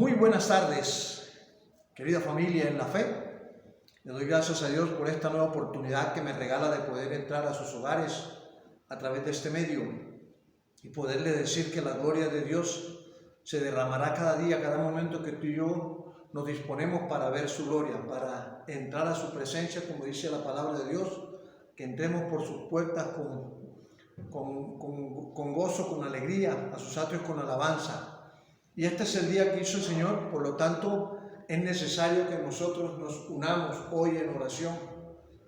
Muy buenas tardes, querida familia en la fe. Le doy gracias a Dios por esta nueva oportunidad que me regala de poder entrar a sus hogares a través de este medio y poderle decir que la gloria de Dios se derramará cada día, cada momento que tú y yo nos disponemos para ver su gloria, para entrar a su presencia, como dice la palabra de Dios, que entremos por sus puertas con gozo, con alegría, a sus atrios con alabanza. Y este es el día que hizo el Señor, por lo tanto es necesario que nosotros nos unamos hoy en oración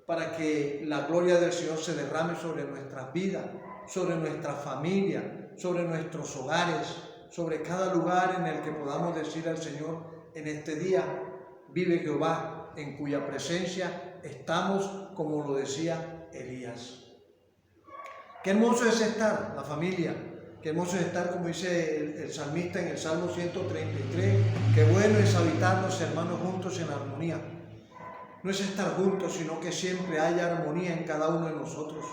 para que la gloria del Señor se derrame sobre nuestras vidas, sobre nuestra familia, sobre nuestros hogares, sobre cada lugar en el que podamos decir al Señor: en este día vive Jehová, en cuya presencia estamos, como lo decía Elías. Qué hermoso es estar, la familia. Qué hermoso es estar, como dice el salmista en el Salmo 133, qué bueno es habitar los hermanos juntos en armonía. No es estar juntos, sino que siempre haya armonía en cada uno de nosotros.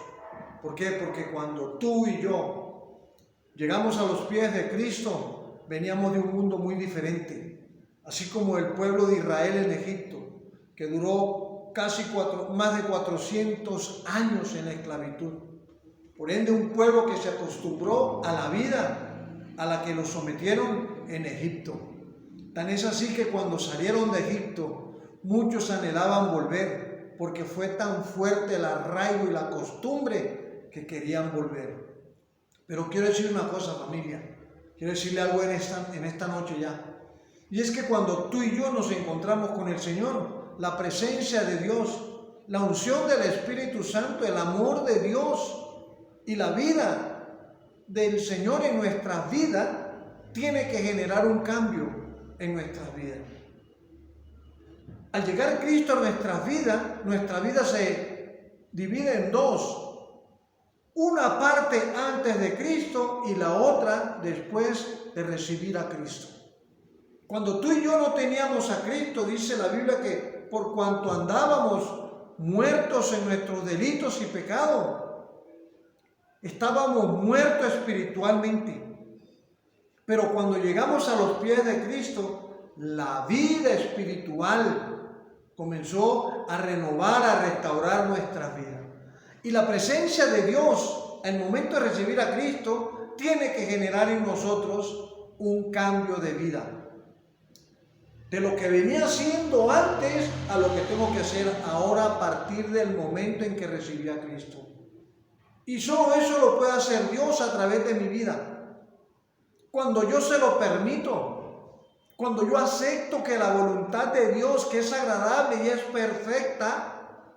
¿Por qué? Porque cuando tú y yo llegamos a los pies de Cristo, veníamos de un mundo muy diferente. Así como el pueblo de Israel en Egipto, que duró más de 400 años en la esclavitud. Por ende, un pueblo que se acostumbró a la vida a la que los sometieron en Egipto. Tan es así que cuando salieron de Egipto, muchos anhelaban volver, porque fue tan fuerte el arraigo y la costumbre que querían volver. Pero quiero decir una cosa, familia, quiero decirle algo en esta noche ya. Y es que cuando tú y yo nos encontramos con el Señor, la presencia de Dios, la unción del Espíritu Santo, el amor de Dios y la vida del Señor en nuestras vidas tiene que generar un cambio en nuestras vidas. Al llegar Cristo a nuestra vida se divide en dos. Una parte antes de Cristo y la otra después de recibir a Cristo. Cuando tú y yo no teníamos a Cristo, dice la Biblia que por cuanto andábamos muertos en nuestros delitos y pecados, estábamos muertos espiritualmente. Pero cuando llegamos a los pies de Cristo, la vida espiritual comenzó a renovar, a restaurar nuestras vidas. Y la presencia de Dios, al momento de recibir a Cristo, tiene que generar en nosotros un cambio de vida. De lo que venía haciendo antes a lo que tengo que hacer ahora a partir del momento en que recibí a Cristo. Y solo eso lo puede hacer Dios a través de mi vida. Cuando yo se lo permito, cuando yo acepto que la voluntad de Dios, que es agradable y es perfecta,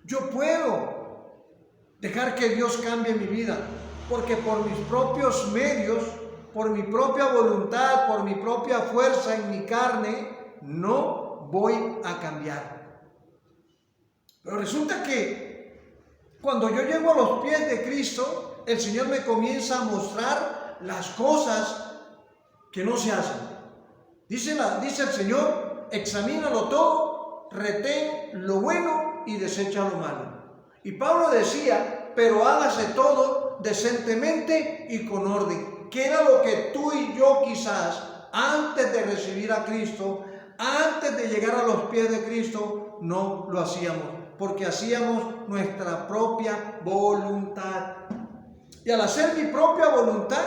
yo puedo dejar que Dios cambie mi vida. Porque por mis propios medios, por mi propia voluntad, por mi propia fuerza en mi carne, no voy a cambiar. Pero resulta que cuando yo llego a los pies de Cristo, el Señor me comienza a mostrar las cosas que no se hacen. Dice el Señor: examínalo todo, retén lo bueno y desecha lo malo. Y Pablo decía: pero hágase todo decentemente y con orden. Que era lo que tú y yo quizás antes de recibir a Cristo, antes de llegar a los pies de Cristo, no lo hacíamos. Porque hacíamos nuestra propia voluntad. Y al hacer mi propia voluntad,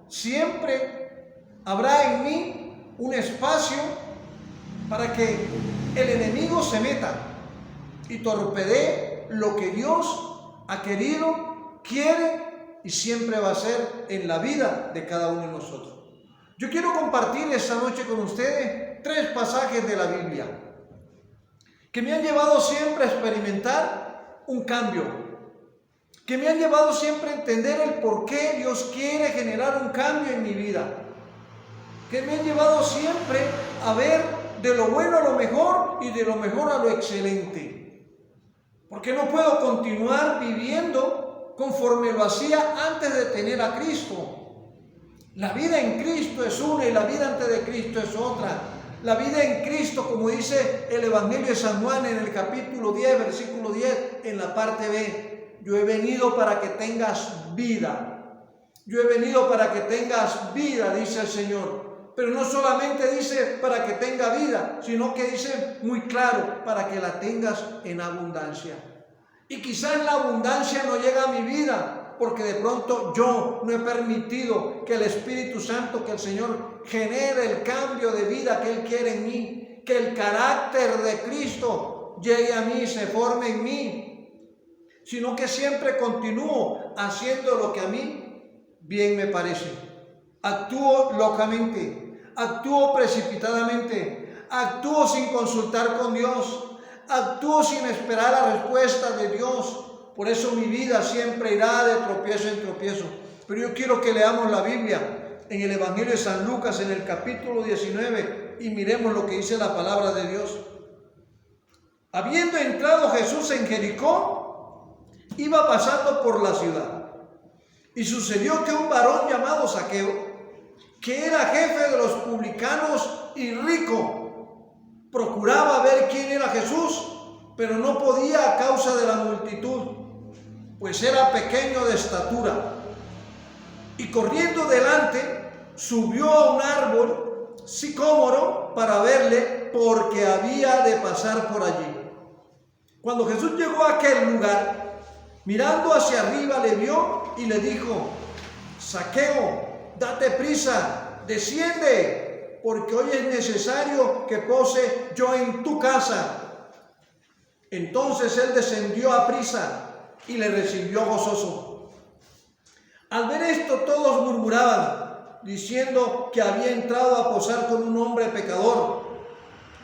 siempre habrá en mí un espacio para que el enemigo se meta y torpedee lo que Dios ha querido, quiere y siempre va a ser en la vida de cada uno de nosotros. Yo quiero compartir esta noche con ustedes 3 pasajes de la Biblia que me han llevado siempre a experimentar un cambio, que me han llevado siempre a entender el por qué Dios quiere generar un cambio en mi vida, que me han llevado siempre a ver de lo bueno a lo mejor y de lo mejor a lo excelente, porque no puedo continuar viviendo conforme lo hacía antes de tener a Cristo. La vida en Cristo es una y la vida antes de Cristo es otra. La vida en Cristo, como dice el Evangelio de San Juan en el capítulo 10, versículo 10, en la parte B: yo he venido para que tengas vida. Yo he venido para que tengas vida, dice el Señor. Pero no solamente dice para que tenga vida, sino que dice muy claro, para que la tengas en abundancia. Y quizás la abundancia no llega a mi vida, porque de pronto yo no he permitido que el Espíritu Santo, que el Señor genere el cambio de vida que Él quiere en mí, que el carácter de Cristo llegue a mí, se forme en mí, sino que siempre continúo haciendo lo que a mí bien me parece. Actúo locamente, actúo precipitadamente, actúo sin consultar con Dios, actúo sin esperar la respuesta de Dios. Por eso mi vida siempre irá de tropiezo en tropiezo. Pero yo quiero que leamos la Biblia en el Evangelio de San Lucas, en el capítulo 19, y miremos lo que dice la palabra de Dios. Habiendo entrado Jesús en Jericó, iba pasando por la ciudad. Y sucedió que un varón llamado Zaqueo, que era jefe de los publicanos y rico, procuraba ver quién era Jesús, pero no podía a causa de la multitud, pues era pequeño de estatura. Y corriendo delante, subió a un árbol sicómoro para verle, porque había de pasar por allí. Cuando Jesús llegó a aquel lugar, mirando hacia arriba, le vio y le dijo: Zaqueo, date prisa, desciende, porque hoy es necesario que pose yo en tu casa. Entonces él descendió a prisa y le recibió gozoso. Al ver esto, todos murmuraban, diciendo que había entrado a posar con un hombre pecador.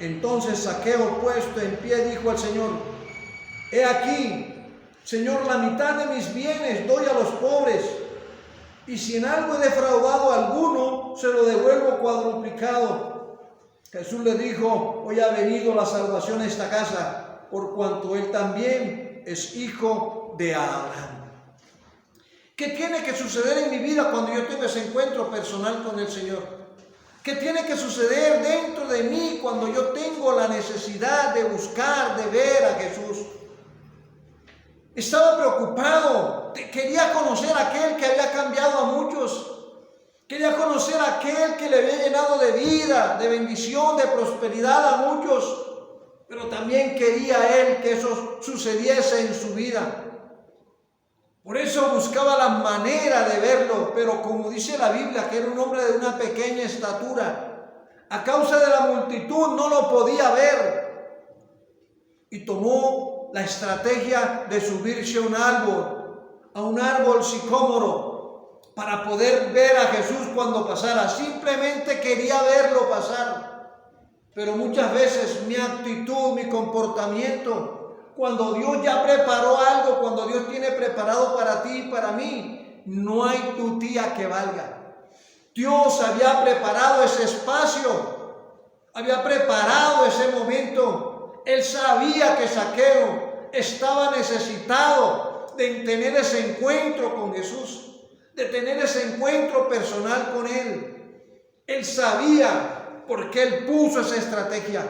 Entonces Zaqueo, puesto en pie, dijo al Señor: He aquí, Señor, la mitad de mis bienes doy a los pobres, y si en algo he defraudado a alguno, se lo devuelvo cuadruplicado. Jesús le dijo: Hoy ha venido la salvación a esta casa, por cuanto él también es hijo de Abraham. ¿Qué tiene que suceder en mi vida cuando yo tenga ese encuentro personal con el Señor? ¿Qué tiene que suceder dentro de mí cuando yo tengo la necesidad de buscar, de ver a Jesús? Estaba preocupado, quería conocer a aquel que había cambiado a muchos, quería conocer a aquel que le había llenado de vida, de bendición, de prosperidad a muchos, pero también quería él que eso sucediese en su vida. Por eso buscaba la manera de verlo, pero como dice la Biblia, que era un hombre de una pequeña estatura, a causa de la multitud no lo podía ver, y tomó la estrategia de subirse a un árbol sicómoro, para poder ver a Jesús cuando pasara. Simplemente quería verlo pasar. Pero muchas veces mi actitud, mi comportamiento, cuando Dios ya preparó algo, cuando Dios tiene preparado para ti y para mí, no hay tutía que valga. Dios había preparado ese espacio, había preparado ese momento. Él sabía que Zaqueo estaba necesitado de tener ese encuentro con Jesús, de tener ese encuentro personal con Él. Él sabía porque Él puso esa estrategia.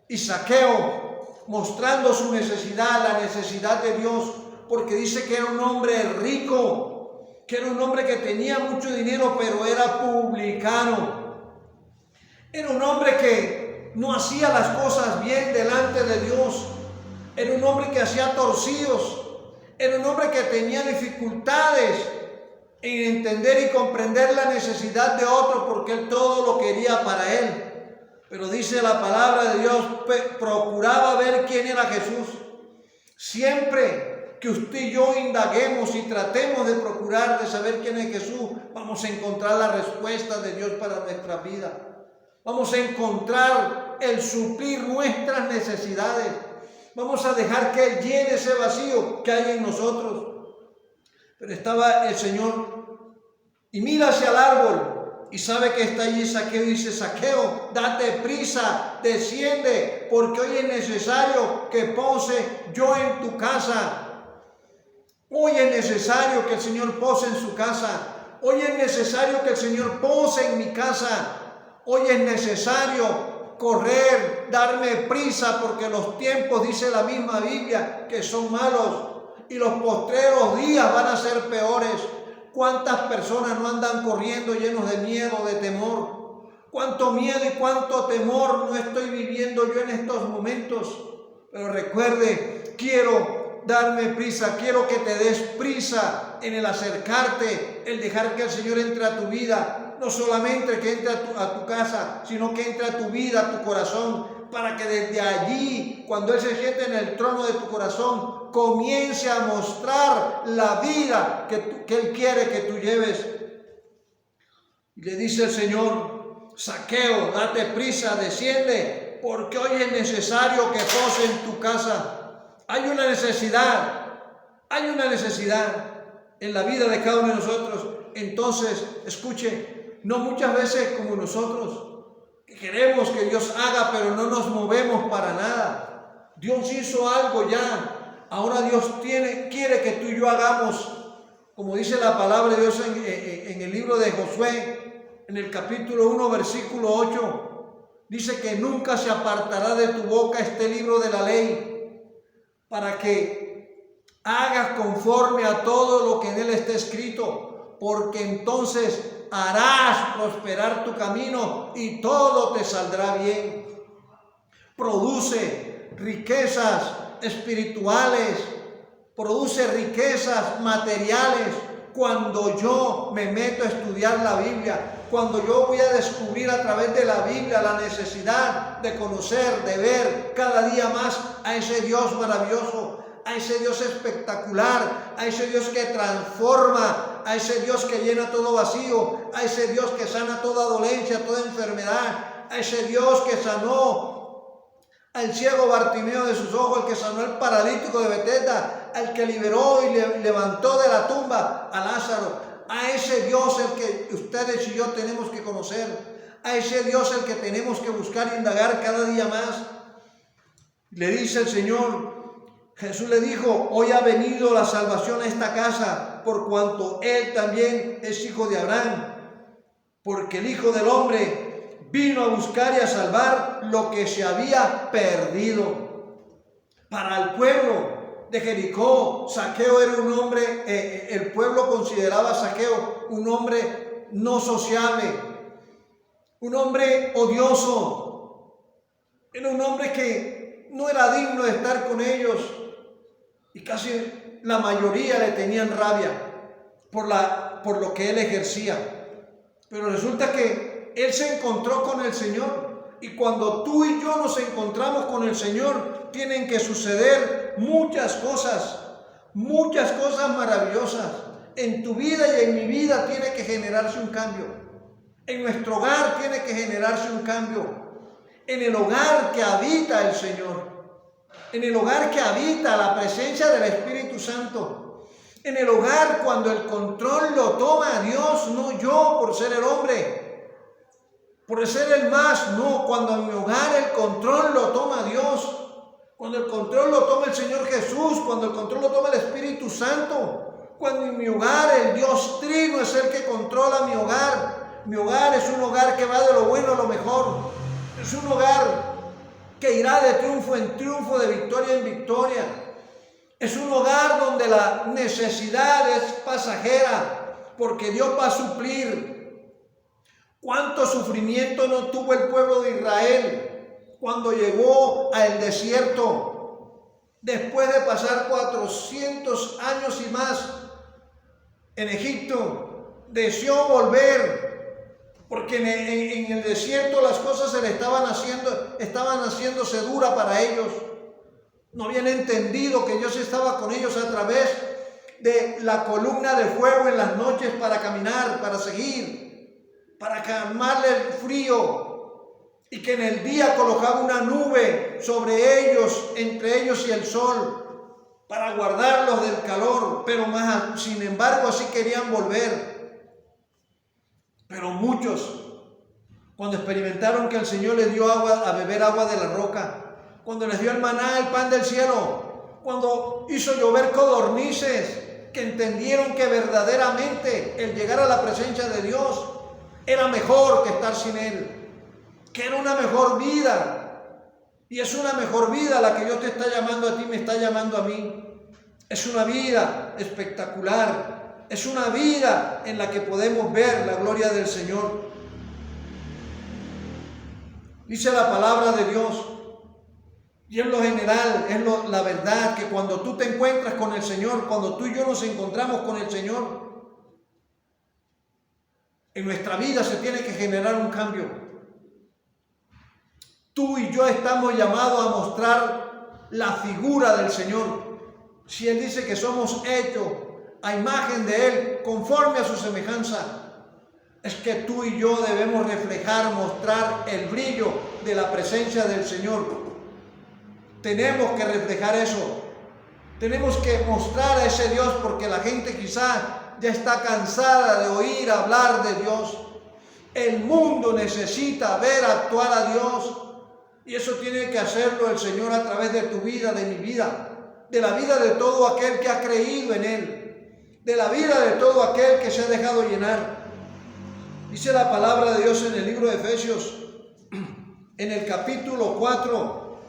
Y Zaqueo, mostrando su necesidad, la necesidad de Dios, porque dice que era un hombre rico, que era un hombre que tenía mucho dinero, pero era publicano. Era un hombre que no hacía las cosas bien delante de Dios. Era un hombre que hacía torcidos. Era un hombre que tenía dificultades en entender y comprender la necesidad de otro, porque él todo lo quería para él. Pero dice la palabra de Dios, procuraba ver quién era Jesús. Siempre que usted y yo indaguemos y tratemos de procurar de saber quién es Jesús, vamos a encontrar la respuesta de Dios para nuestra vida. Vamos a encontrar el suplir nuestras necesidades. Vamos a dejar que Él llene ese vacío que hay en nosotros. Pero estaba el Señor y mira hacia el árbol y sabe que está allí Zaqueo y dice: Zaqueo, date prisa, desciende, porque hoy es necesario que pose yo en tu casa. Hoy es necesario que el Señor pose en su casa. Hoy es necesario que el Señor pose en mi casa. Hoy es necesario correr, darme prisa, porque los tiempos, dice la misma Biblia, que son malos y los postreros días van a ser peores. ¿Cuántas personas no andan corriendo llenos de miedo, de temor? cuánto miedo y cuánto temor no estoy viviendo yo en estos momentos. Pero recuerde, quiero darme prisa, quiero que te des prisa en el acercarte, el dejar que el Señor entre a tu vida. No solamente que entre a tu casa, sino que entre a tu vida, a tu corazón, para que desde allí, cuando Él se siente en el trono de tu corazón, comience a mostrar la vida que Él quiere que tú lleves. Y le dice el Señor: Zaqueo, date prisa, desciende, porque hoy es necesario que pose en tu casa. Hay una necesidad en la vida de cada uno de nosotros. Entonces, escuche, no muchas veces como nosotros, que queremos que Dios haga, pero no nos movemos para nada. Dios hizo algo ya, ahora Dios quiere que tú y yo hagamos, como dice la palabra de Dios en el libro de Josué, en el capítulo 1, versículo 8, dice que nunca se apartará de tu boca este libro de la ley, para que hagas conforme a todo lo que en él está escrito, porque entonces harás prosperar tu camino y todo te saldrá bien. Produce riquezas espirituales, produce riquezas materiales cuando yo me meto a estudiar la Biblia, cuando yo voy a descubrir a través de la Biblia la necesidad de conocer, de ver cada día más a ese Dios maravilloso, a ese Dios espectacular, a ese Dios que transforma, a ese Dios que llena todo vacío, a ese Dios que sana toda dolencia, toda enfermedad, a ese Dios que sanó al ciego Bartimeo de sus ojos, al que sanó al paralítico de Betesda, al que liberó y levantó de la tumba a Lázaro, a ese Dios el que ustedes y yo tenemos que conocer, a ese Dios el que tenemos que buscar e indagar cada día más. Le dice el Señor, Jesús le dijo: hoy ha venido la salvación a esta casa, por cuanto Él también es hijo de Abraham, porque el Hijo del Hombre vino a buscar y a salvar lo que se había perdido. Para el pueblo de Jericó, Zaqueo era un hombre, el pueblo consideraba a Zaqueo un hombre no sociable, un hombre odioso, era un hombre que no era digno de estar con ellos, y casi la mayoría le tenían rabia por lo que él ejercía. Pero resulta que él se encontró con el Señor, y cuando tú y yo nos encontramos con el Señor, tienen que suceder muchas cosas maravillosas. En tu vida y en mi vida tiene que generarse un cambio. En nuestro hogar tiene que generarse un cambio. En el hogar que habita el Señor, en el hogar que habita la presencia del Espíritu Santo, en el hogar cuando el control lo toma Dios, no yo por ser el hombre, por ser el más, no, cuando en mi hogar el control lo toma Dios, cuando el control lo toma el Señor Jesús, cuando el control lo toma el Espíritu Santo, cuando en mi hogar el Dios Trino es el que controla mi hogar. Mi hogar es un hogar que va de lo bueno a lo mejor, es un hogar que irá de triunfo en triunfo, de victoria en victoria. Es un hogar donde la necesidad es pasajera, porque Dios va a suplir. ¿Cuánto sufrimiento no tuvo el pueblo de Israel cuando llegó al desierto? Después de pasar 400 años y más en Egipto, deseó volver, porque en el desierto las cosas estaban haciéndose duras para ellos. No habían entendido que Dios estaba con ellos a través de la columna de fuego en las noches para caminar, para seguir, para calmarle el frío, y que en el día colocaba una nube sobre ellos, entre ellos y el sol, para guardarlos del calor. Pero más, sin embargo, así querían volver. Pero muchos, cuando experimentaron que el Señor les dio agua, a beber agua de la roca, cuando les dio el maná, el pan del cielo, cuando hizo llover codornices, que entendieron que verdaderamente el llegar a la presencia de Dios era mejor que estar sin Él, que era una mejor vida. Y es una mejor vida la que Dios te está llamando a ti, me está llamando a mí. Es una vida espectacular, es una vida en la que podemos ver la gloria del Señor. Dice la palabra de Dios, y en lo general es la verdad, que cuando tú te encuentras con el Señor, cuando tú y yo nos encontramos con el Señor, en nuestra vida se tiene que generar un cambio. Tú y yo estamos llamados a mostrar la figura del Señor. Si Él dice que somos hechos a imagen de Él, conforme a su semejanza, es que tú y yo debemos reflejar, mostrar el brillo de la presencia del Señor. Tenemos que reflejar eso. Tenemos que mostrar a ese Dios, porque la gente quizá ya está cansada de oír hablar de Dios. El mundo necesita ver actuar a Dios, y eso tiene que hacerlo el Señor a través de tu vida, de mi vida, de la vida de todo aquel que ha creído en Él, de la vida de todo aquel que se ha dejado llenar. Dice la palabra de Dios en el libro de Efesios, en el capítulo 4,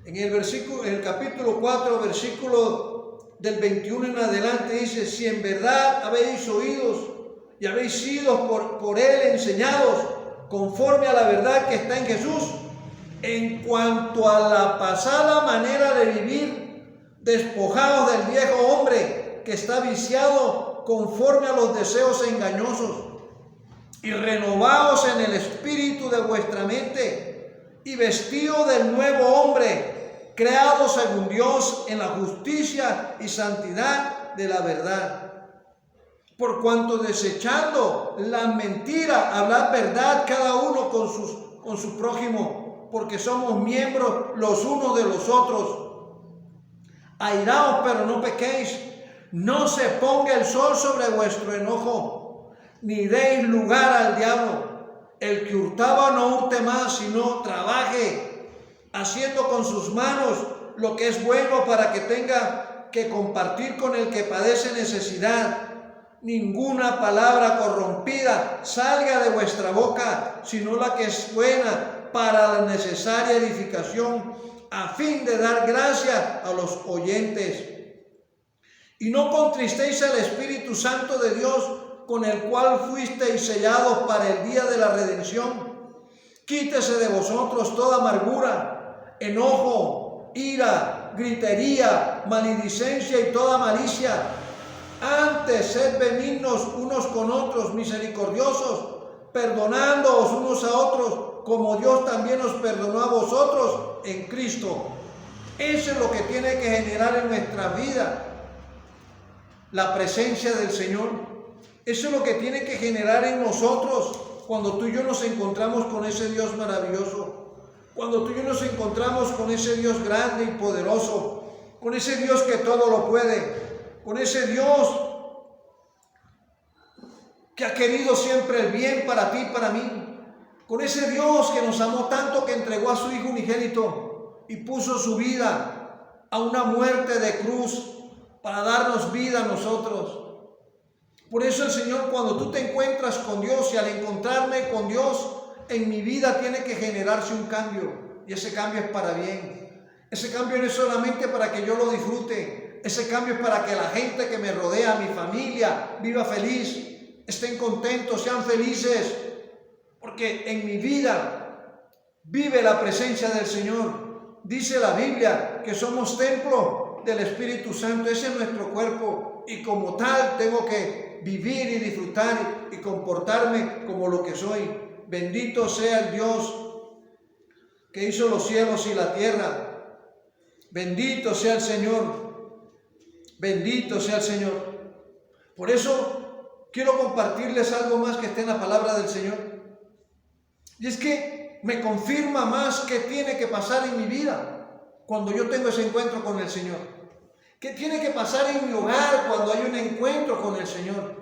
en el capítulo 4, versículo del 21 en adelante, dice: si en verdad habéis oído y habéis sido por Él enseñados conforme a la verdad que está en Jesús, en cuanto a la pasada manera de vivir, despojados del viejo hombre que está viciado conforme a los deseos engañosos, y renovaos en el espíritu de vuestra mente, y vestidos del nuevo hombre, creado según Dios en la justicia y santidad de la verdad. Por cuanto desechando la mentira, hablad verdad cada uno con su prójimo, porque somos miembros los unos de los otros. Airaos, pero no pequéis. No se ponga el sol sobre vuestro enojo, ni deis lugar al diablo. El que hurtaba no hurte más, sino trabaje, haciendo con sus manos lo que es bueno, para que tenga que compartir con el que padece necesidad. Ninguna palabra corrompida salga de vuestra boca, sino la que es buena para la necesaria edificación, a fin de dar gracia a los oyentes. Y no contristéis al Espíritu Santo de Dios, con el cual fuisteis sellados para el día de la redención. Quítese de vosotros toda amargura, enojo, ira, gritería, maledicencia y toda malicia. Antes, sed benignos unos con otros, misericordiosos, perdonándoos unos a otros, como Dios también os perdonó a vosotros en Cristo. Eso es lo que tiene que generar en nuestra vida la presencia del Señor. Eso es lo que tiene que generar en nosotros cuando tú y yo nos encontramos con ese Dios maravilloso, cuando tú y yo nos encontramos con ese Dios grande y poderoso, con ese Dios que todo lo puede, con ese Dios que ha querido siempre el bien para ti y para mí, con ese Dios que nos amó tanto que entregó a su Hijo unigénito y puso su vida a una muerte de cruz para darnos vida a nosotros. Por eso el Señor, cuando tú te encuentras con Dios, y al encontrarme con Dios, en mi vida tiene que generarse un cambio, y ese cambio es para bien. Ese cambio no es solamente para que yo lo disfrute, ese cambio es para que la gente que me rodea, mi familia, viva feliz, estén contentos, sean felices, porque en mi vida vive la presencia del Señor. Dice la Biblia que somos templo del Espíritu Santo, ese es nuestro cuerpo, y como tal tengo que vivir y disfrutar y comportarme como lo que soy. Bendito sea el Dios que hizo los cielos y la tierra. Bendito sea el Señor. Bendito sea el Señor. Por eso quiero compartirles algo más que esté en la palabra del Señor. Y es que me confirma más qué tiene que pasar en mi vida cuando yo tengo ese encuentro con el Señor. ¿Qué tiene que pasar en mi hogar cuando hay un encuentro con el Señor?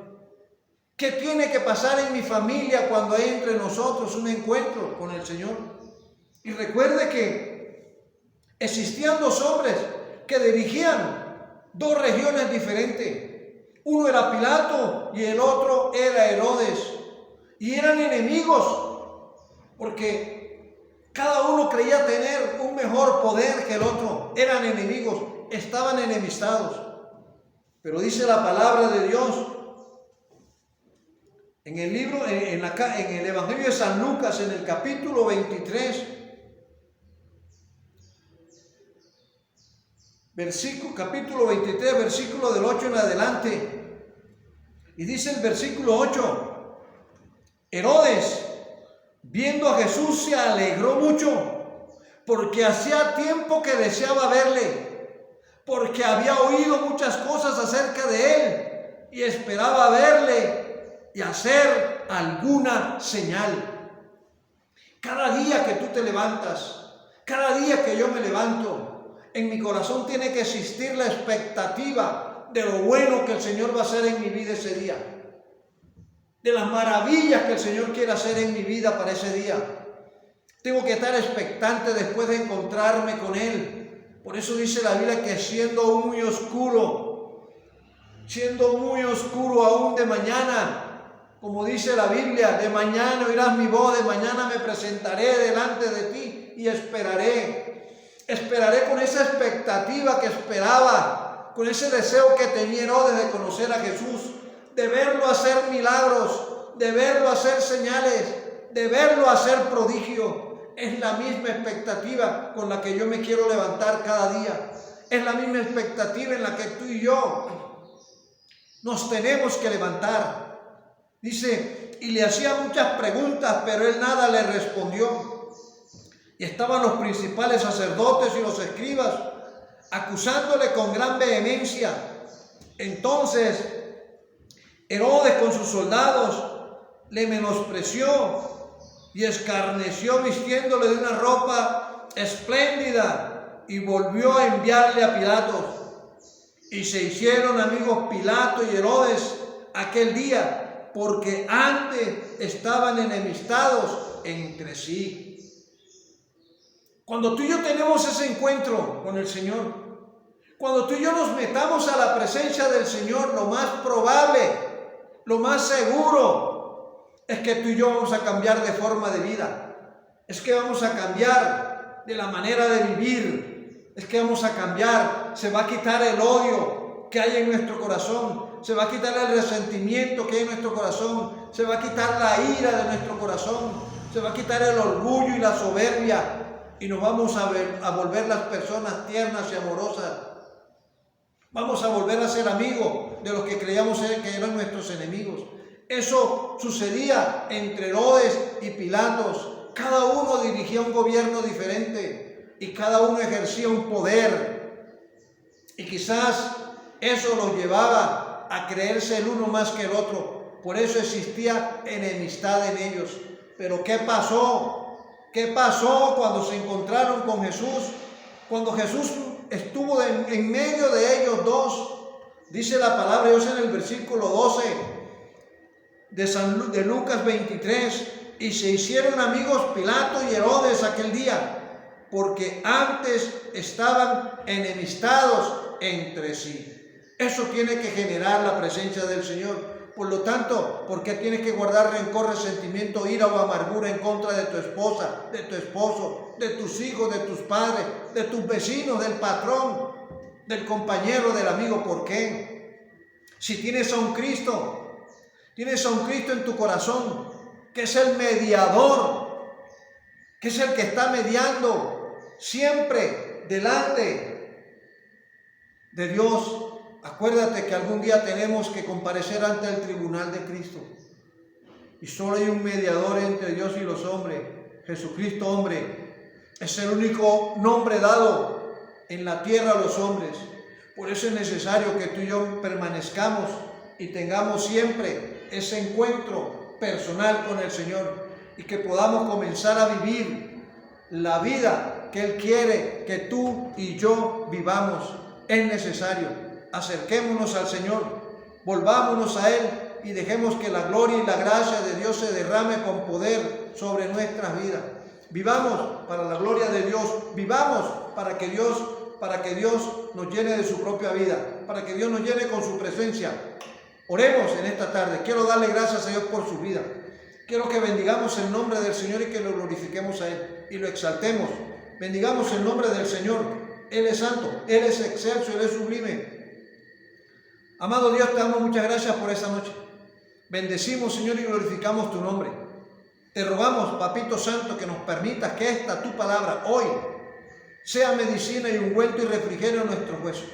¿Qué tiene que pasar en mi familia cuando hay entre nosotros un encuentro con el Señor? Y recuerde que existían dos hombres que dirigían dos regiones diferentes. Uno era Pilato y el otro era Herodes. Y eran enemigos porque cada uno creía tener un mejor poder que el otro. Eran enemigos, estaban enemistados. Pero dice la palabra de Dios En el libro, en el Evangelio de San Lucas, en el capítulo 23, capítulo 23, versículo del 8 en adelante. Y dice el versículo 8, Herodes, viendo a Jesús, se alegró mucho, porque hacía tiempo que deseaba verle, porque había oído muchas cosas acerca de él y esperaba verle y hacer alguna señal. Cada día que tú te levantas, cada día que yo me levanto, en mi corazón tiene que existir la expectativa de lo bueno que el Señor va a hacer en mi vida ese día, de las maravillas que el Señor quiere hacer en mi vida para ese día. Tengo que estar expectante después de encontrarme con Él. Por eso dice la Biblia que siendo muy oscuro aún de mañana, como dice la Biblia, de mañana oirás mi voz, de mañana me presentaré delante de ti y esperaré. Esperaré con esa expectativa que esperaba, con ese deseo que tenía Herodes de conocer a Jesús, de verlo hacer milagros, de verlo hacer señales, de verlo hacer prodigio. Es la misma expectativa con la que yo me quiero levantar cada día. Es la misma expectativa en la que tú y yo nos tenemos que levantar. Dice, y le hacía muchas preguntas, pero él nada le respondió. Y estaban los principales sacerdotes y los escribas acusándole con gran vehemencia. Entonces Herodes con sus soldados le menospreció y escarneció vistiéndole de una ropa espléndida y volvió a enviarle a Pilatos. Y se hicieron amigos Pilato y Herodes aquel día, porque antes estaban enemistados entre sí. Cuando tú y yo tenemos ese encuentro con el Señor, cuando tú y yo nos metamos a la presencia del Señor, lo más probable, lo más seguro, es que tú y yo vamos a cambiar de forma de vida. Es que vamos a cambiar de la manera de vivir. Es que vamos a cambiar. Se va a quitar el odio que hay en nuestro corazón. Se va a quitar el resentimiento que hay en nuestro corazón. Se va a quitar la ira de nuestro corazón. Se va a quitar el orgullo y la soberbia. Y nos vamos a volver las personas tiernas y amorosas. Vamos a volver a ser amigos de los que creíamos que eran nuestros enemigos. Eso sucedía entre Herodes y Pilatos. Cada uno dirigía un gobierno diferente y cada uno ejercía un poder. Y quizás eso los llevaba a creerse el uno más que el otro. Por eso existía enemistad en ellos. Pero ¿qué pasó? ¿Qué pasó cuando se encontraron con Jesús? Cuando Jesús estuvo en medio de ellos dos. Dice la palabra de Dios en el versículo 12 de Lucas 23. Y se hicieron amigos Pilato y Herodes aquel día, porque antes estaban enemistados entre sí. Eso tiene que generar la presencia del Señor. Por lo tanto, ¿por qué tienes que guardar rencor, resentimiento, ira o amargura en contra de tu esposa, de tu esposo, de tus hijos, de tus padres, de tus vecinos, del patrón, del compañero, del amigo? ¿Por qué? Si tienes a un Cristo en tu corazón, que es el mediador, que es el que está mediando siempre delante de Dios. Acuérdate que algún día tenemos que comparecer ante el tribunal de Cristo. Y solo hay un mediador entre Dios y los hombres, Jesucristo hombre. Es el único nombre dado en la tierra a los hombres. Por eso es necesario que tú y yo permanezcamos y tengamos siempre ese encuentro personal con el Señor y que podamos comenzar a vivir la vida que Él quiere que tú y yo vivamos. Es necesario. Acerquémonos al Señor, volvámonos a Él y dejemos que la gloria y la gracia de Dios se derrame con poder sobre nuestras vidas. Vivamos para la gloria de Dios, vivamos para que Dios nos llene de su propia vida, para que Dios nos llene con su presencia. Oremos en esta tarde. Quiero darle gracias a Dios por su vida. Quiero que bendigamos el nombre del Señor y que lo glorifiquemos a Él y lo exaltemos. Bendigamos el nombre del Señor. Él es santo, Él es excelso, Él es sublime. Amado Dios, te damos muchas gracias por esta noche. Bendecimos, Señor, y glorificamos tu nombre. Te rogamos, Papito Santo, que nos permitas que esta tu palabra hoy sea medicina y ungüento y refrigerio en nuestros huesos.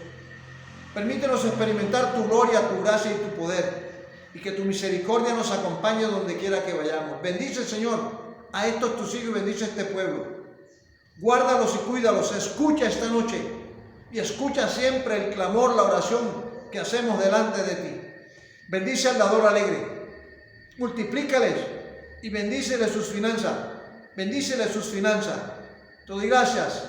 Permítenos experimentar tu gloria, tu gracia y tu poder, y que tu misericordia nos acompañe donde quiera que vayamos. Bendice, Señor, a estos tus hijos y bendice a este pueblo. Guárdalos y cuídalos. Escucha esta noche y escucha siempre el clamor, la oración que hacemos delante de ti. Bendice al dador alegre. Multiplícales y bendíceles sus finanzas. Bendíceles sus finanzas. Te doy gracias.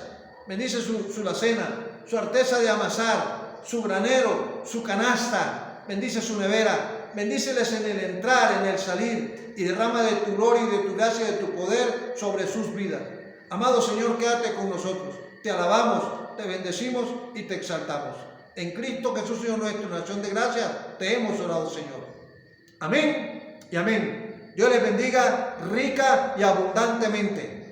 Bendice su alacena, su arteza de amasar, su granero, su canasta. Bendice su nevera. Bendíceles en el entrar, en el salir, y derrama de tu gloria y de tu gracia y de tu poder sobre sus vidas. Amado Señor, quédate con nosotros. Te alabamos, te bendecimos y te exaltamos. En Cristo Jesús, Señor nuestro, en acción de gracia, te hemos orado, Señor. Amén y amén. Dios les bendiga rica y abundantemente.